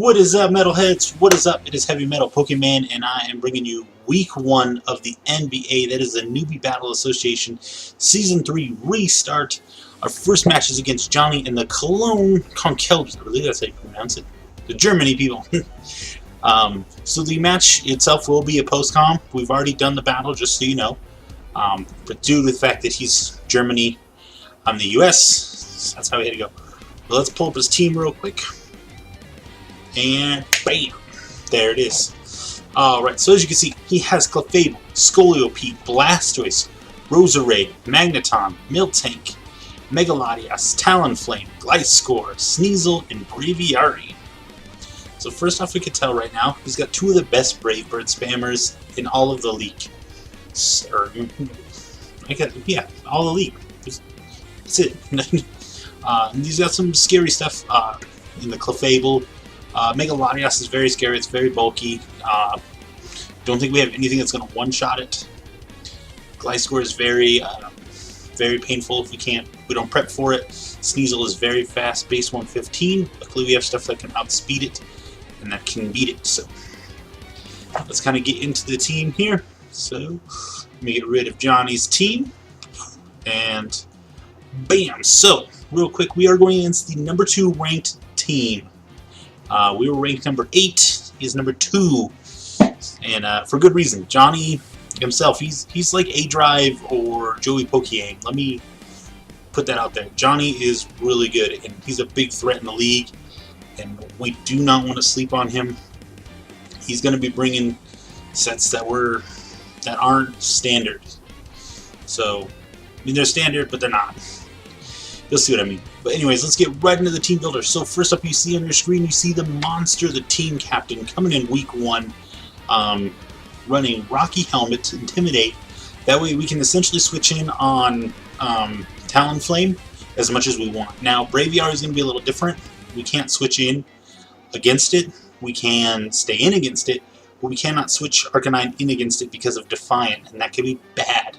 What is up, Metalheads? What is up? It is Heavy Metal Pokemon, and I am bringing you Week 1 of the NBA. That is the Newbie Battle Association Season 3 restart. Our first match is against Johnny and the Cologne Conkeldurrs. I believe that's how you pronounce it. The Germany people. So the match itself will be a post-com. We've already done the battle, just so you know. But due to the fact that he's Germany, I'm the US, that's how we had to go. Well, let's pull up his team real quick. And bam! There it is. Alright, so as you can see, he has Clefable, Scoliope, Blastoise, Roserade, Magneton, Miltank, Megalodios, Talonflame, Gliscor, Sneasel, and Braviary. So first off, we can tell right now, he's got two of the best Brave Bird spammers in all of the league. Yeah, all the league. That's it. And he's got some scary stuff in the Clefable. Megalodios is very scary, it's very bulky. Don't think we have anything that's going to one-shot it. Gliscor is very painful if we don't prep for it. Sneasel is very fast, base 115. Luckily we have stuff that can outspeed it and that can beat it. So let's kind of get into the team here. So let me get rid of Johnny's team. And bam! So, real quick, we are going against the number 2 ranked team. We were ranked number 8. He's number 2, and for good reason. Johnny himself, he's like A-Drive or Joey Pokeyang. Let me put that out there. Johnny is really good, and he's a big threat in the league, and we do not want to sleep on him. He's going to be bringing sets that aren't standard. So, I mean, they're standard, but they're not. You'll see what I mean. But anyways, let's get right into the team builder. So first up, you see on your screen, you see the monster, the team captain, coming in week 1, running Rocky Helmet to Intimidate. That way we can essentially switch in on Talonflame as much as we want. Now, Braviary is going to be a little different. We can't switch in against it. We can stay in against it, but we cannot switch Arcanine in against it because of Defiant, and that could be bad.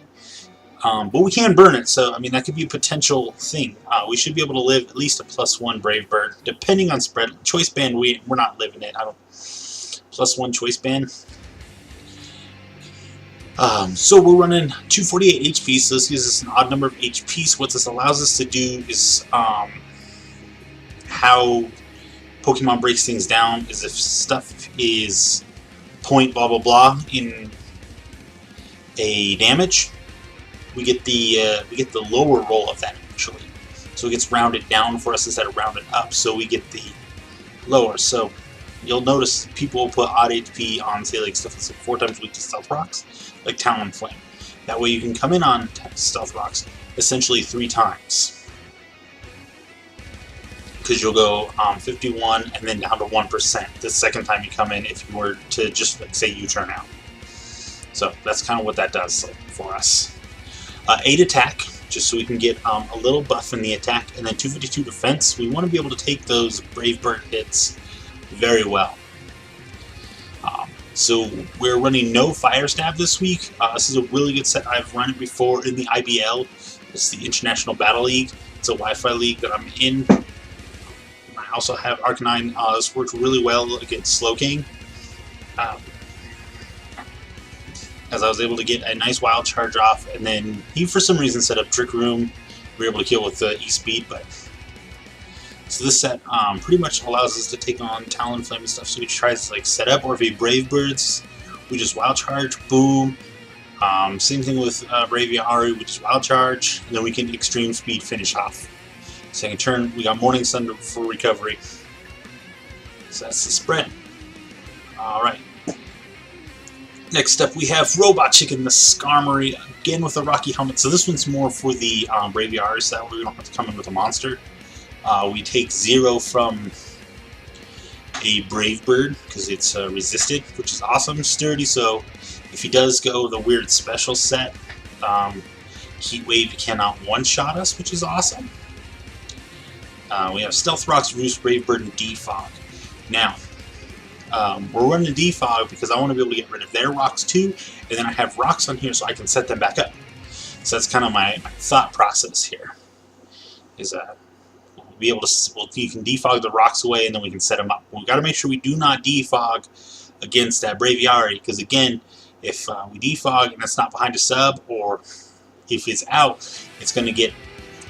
But we can burn it, so I mean that could be a potential thing. We should be able to live at least a +1 Brave Bird, depending on spread. Choice Band, we're not living it. +1 Choice Band. So we're running 248 HP, so this gives us an odd number of HP. So what this allows us to do is how Pokemon breaks things down is if stuff is point blah blah blah in a damage. We get the lower roll of that actually, so it gets rounded down for us instead of rounded up. So we get the lower. So you'll notice people will put odd HP on, say, like stuff that's like 4 times weak to Stealth Rocks, like Talonflame. That way you can come in on Stealth Rocks essentially 3 times, because you'll go 51 and then down to 1% the second time you come in if you were to just, like, say, U-turn out. So that's kind of what that does for us. 8 attack, just so we can get a little buff in the attack, and then 252 defense. We want to be able to take those Brave Bird hits very well. So we're running no Fire Stab this week. This is a really good set. I've run it before in the IBL. It's the International Battle League. It's a Wi-Fi league that I'm in. I also have Arcanine. This worked really well against Slowking. As I was able to get a nice Wild Charge off, and then he for some reason set up Trick Room. We were able to kill with the E-Speed, but so this set pretty much allows us to take on Talonflame and stuff. So we try to like set up, or if he Brave Birds, we just Wild Charge, boom. Same thing with Braviary, we just Wild Charge, and then we can Extreme Speed finish off. Second turn, we got Morning Sun for recovery. So that's the spread. All right. Next up, we have Robot Chicken, the Skarmory, again with a Rocky Helmet. So this one's more for the Braviary, so that way we don't have to come in with a monster. We take 0 from a Brave Bird, because it's resisted, which is awesome. Sturdy, so if he does go the weird special set, Heat Wave cannot one-shot us, which is awesome. We have Stealth Rocks, Roost, Brave Bird, and Defog. Now, we're running Defog because I want to be able to get rid of their rocks too, and then I have rocks on here so I can set them back up. So that's kind of my thought process here. Is be able to, well, you can defog the rocks away, and then we can set them up. We've got to make sure we do not defog against that Braviary, because again, if we defog and it's not behind a sub, or if it's out, it's going to get,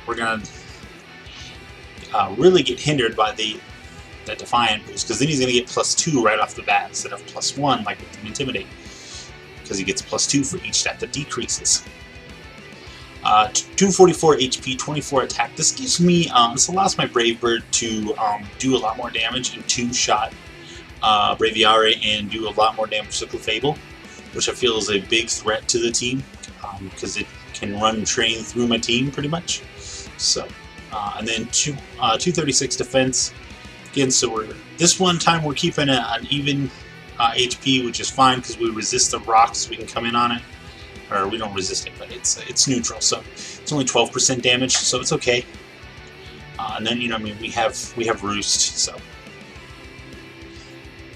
we're going to really get hindered by that Defiant boost, because then he's going to get +2 right off the bat instead of +1 like with the Intimidate, because he gets +2 for each stat that decreases. 244 HP, 24 attack. This gives me, this allows my Brave Bird to do a lot more damage and two-shot Braviary and do a lot more damage to Clefable, which I feel is a big threat to the team, because it can run train through my team pretty much. So, and then 236 defense. Again, so this one time we're keeping an even HP, which is fine because we resist the rocks. We can come in on it, or we don't resist it, but it's neutral, so it's only 12% damage, so it's okay. And then, you know, I mean, we have Roost, so,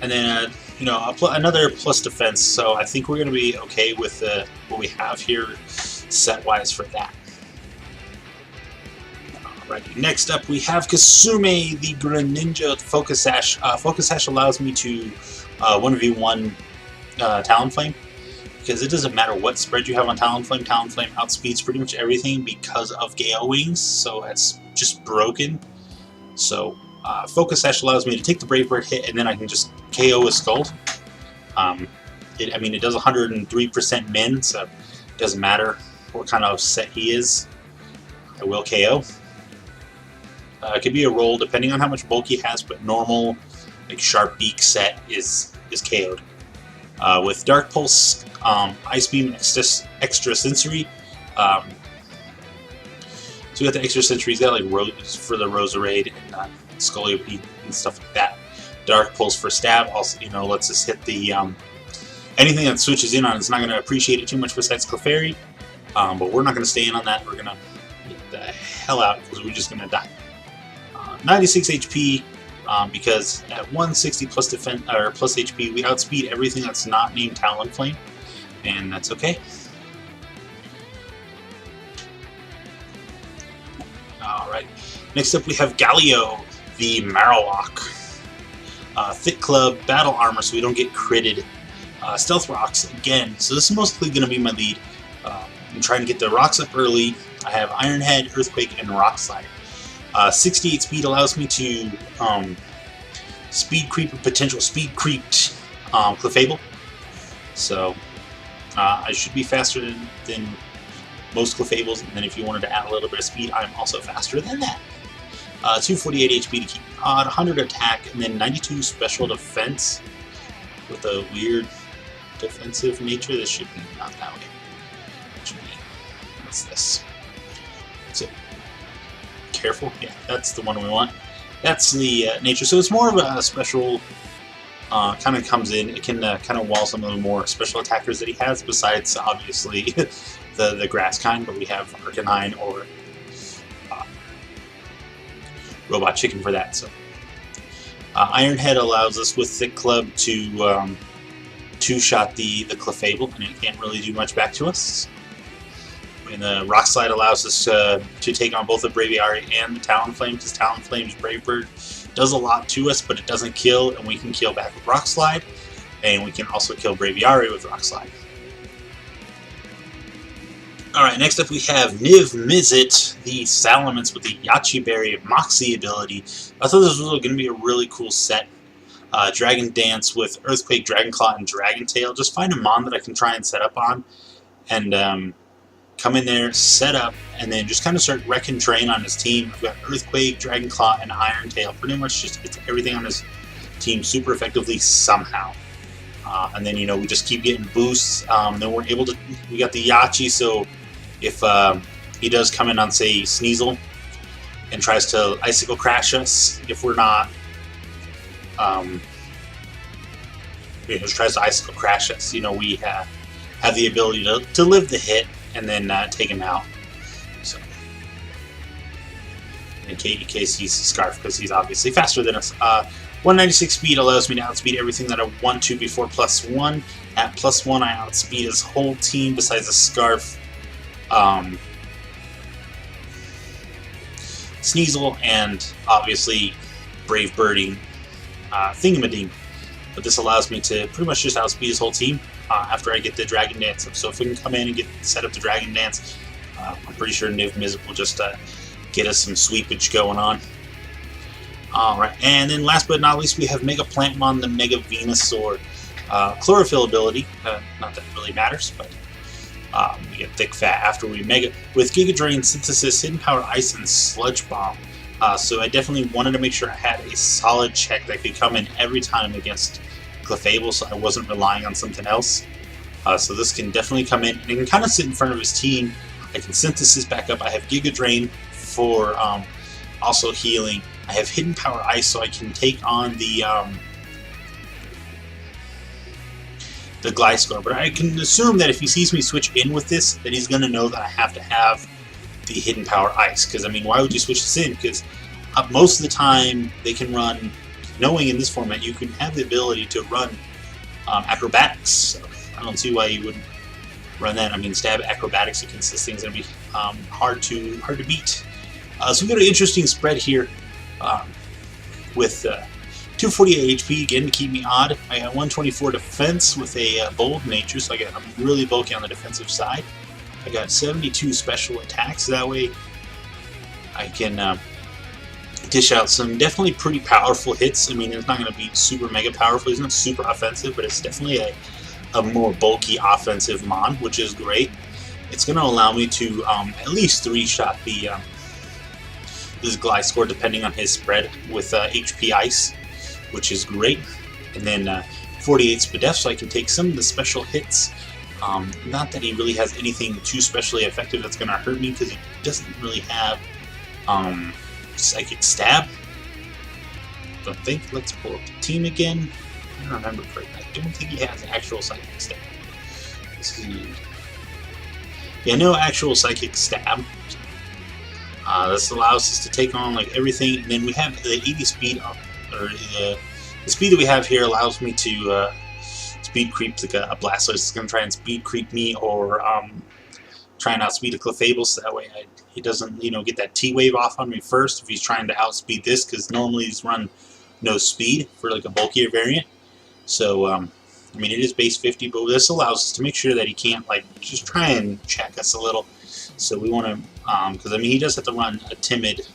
and then you know, another plus defense. So I think we're going to be okay with what we have here set wise for that. Alrighty, next up we have Kasume, the Greninja Focus Sash. Focus Sash allows me to 1v1 Talonflame, because it doesn't matter what spread you have on Talonflame. Talonflame outspeeds pretty much everything because of Gale Wings, so it's just broken. So Focus Sash allows me to take the Brave Bird hit, and then I can just KO his Scald. I mean, it does 103% min, so it doesn't matter what kind of set he is. I will KO. It could be a roll depending on how much bulk he has, but normal, like Sharp Beak set is KO'd. With Dark Pulse, Ice Beam, Extra Sensory. So we got the Extra Sensory. He's got like Rose for the Roserade and Scoliope and stuff like that. Dark Pulse for stab also, you know, lets us hit the anything that switches in on. It's not going to appreciate it too much besides Clefairy, but we're not going to stay in on that. We're going to get the hell out because we're just going to die. 96 HP. Because at 160 plus defense or plus HP, we outspeed everything that's not named Talonflame, and that's okay. All right. Next up, we have Galio, the Marowak. Thick Club, Battle Armor, so we don't get critted. Stealth Rocks again. So this is mostly going to be my lead. I'm trying to get the rocks up early. I have Iron Head, Earthquake, and Rock Slide. 68 speed allows me to speed creep a potential speed creeped Clefable. So I should be faster than most Clefables, and then if you wanted to add a little bit of speed, I'm also faster than that. 248 HP to keep odd, 100 attack, and then 92 special defense with a weird defensive nature. This should be not that way. It should be, what's this? That's it. Careful, yeah, that's the one we want. That's the nature, so it's more of a special, kind of comes in, it can kind of wall some of the more special attackers that he has, besides obviously the grass kind, but we have Arcanine or Robot Chicken for that. So Iron Head allows us with Thick Club to two-shot the Clefable, and it can't really do much back to us. And the Rock Slide allows us to take on both the Braviary and the Talonflame, because Talonflame's Brave Bird does a lot to us, but it doesn't kill, and we can kill back with Rock Slide, and we can also kill Braviary with Rock Slide. Alright, next up we have Niv Mizzet, the Salamence with the Yachi Berry Moxie ability. I thought this was going to be a really cool set. Dragon Dance with Earthquake, Dragon Claw, and Dragon Tail. Just find a mon that I can try and set up on, and come in there, set up, and then just kind of start wrecking train on his team. I've got Earthquake, Dragon Claw, and Iron Tail. Pretty much just hits everything on his team super effectively somehow. And then, you know, we just keep getting boosts. Then we're able to, we got the Yachi, so if he does come in on, say, Sneasel, and tries to Icicle Crash us, if we're not, just tries to Icicle Crash us, you know, we have the ability to live the hit, and then take him out. So, in case he's Scarf, because he's obviously faster than us. 196 speed allows me to outspeed everything that I want to before +1. At +1, I outspeed his whole team besides the Scarf. Sneasel, and obviously Brave Birding Thingamading. But this allows me to pretty much just outspeed his whole team after I get the Dragon Dance up. So if we can come in and set up the Dragon Dance, I'm pretty sure Niv Miz will just get us some sweepage going on. Alright, and then last but not least, we have Mega Plantmon, the Mega Venusaur. Chlorophyll ability, not that it really matters, but we get Thick Fat after we Mega. With Giga Drain, Synthesis, Hidden Power, Ice, and Sludge Bomb. So I definitely wanted to make sure I had a solid check that could come in every time against Clefable, so I wasn't relying on something else. So this can definitely come in, and it can kind of sit in front of his team. I can Synthesis back up. I have Giga Drain for also healing. I have Hidden Power Ice, so I can take on the Gliscor. But I can assume that if he sees me switch in with this, that he's going to know that I have to have the Hidden Power Ice. Because, I mean, why would you switch this in? Because most of the time, they can run, knowing in this format, you can have the ability to run Acrobatics. So I don't see why you wouldn't run that. I mean, Stab Acrobatics against this thing's going to be hard to beat. So we've got an interesting spread here with 248 HP, again, to keep me odd. I got 124 defense with a bold nature, so I'm really bulky on the defensive side. I got 72 special attacks, that way I can dish out some definitely pretty powerful hits. I mean, it's not going to be super mega powerful, it's not super offensive, but it's definitely a more bulky offensive Mon, which is great. It's going to allow me to at least 3-shot this Gliscor, depending on his spread with HP Ice, which is great. And then 48 Spadef, so I can take some of the special hits. Not that he really has anything too specially effective that's going to hurt me, because he doesn't really have Psychic Stab. Don't think. Let's pull up the team again. I don't remember correctly. I don't think he has actual Psychic Stab. Let's see. Yeah, no actual Psychic Stab. This allows us to take on like everything, and then we have the 80 speed, or the speed that we have here allows me to speed creep like a Blastoise. It's going to try and speed creep me, or try and outspeed a Clefable, so that way he doesn't, get that T-Wave off on me first if he's trying to outspeed this, because normally he's run no speed for like a bulkier variant. So I mean, it is base 50, but this allows us to make sure that he can't like just try and check us a little. So we want to, because I mean, he does have to run a timid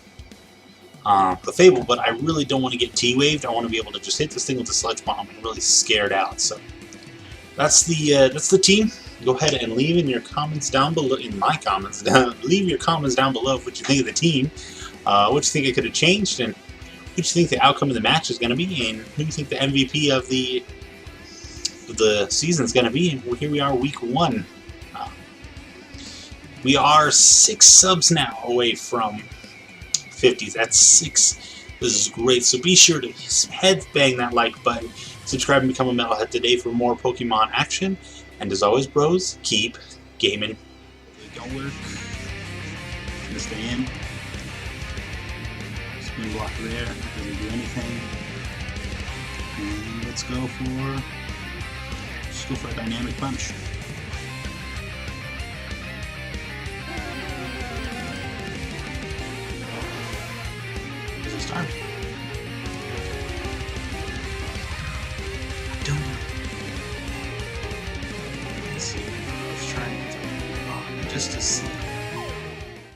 Clefable, but I really don't want to get T-Waved. I want to be able to just hit this thing with the Sludge Bomb and really scare it out. So that's the team. Go ahead and leave in your comments down below, leave your comments down below of what you think of the team, what you think it could have changed, and what you think the outcome of the match is going to be, and who you think the MVP of the season is going to be. And here we are, week 1. We are 6 subs now away from 50s. That's 6. This is great. So be sure to headbang that like button, subscribe and become a metalhead today for more Pokemon action. And as always, bros, keep gaming. Don't work. Gonna stay in. Spin block there. Doesn't do anything. And let's go for a dynamic punch. Start. Let's see. Let's try and just to see.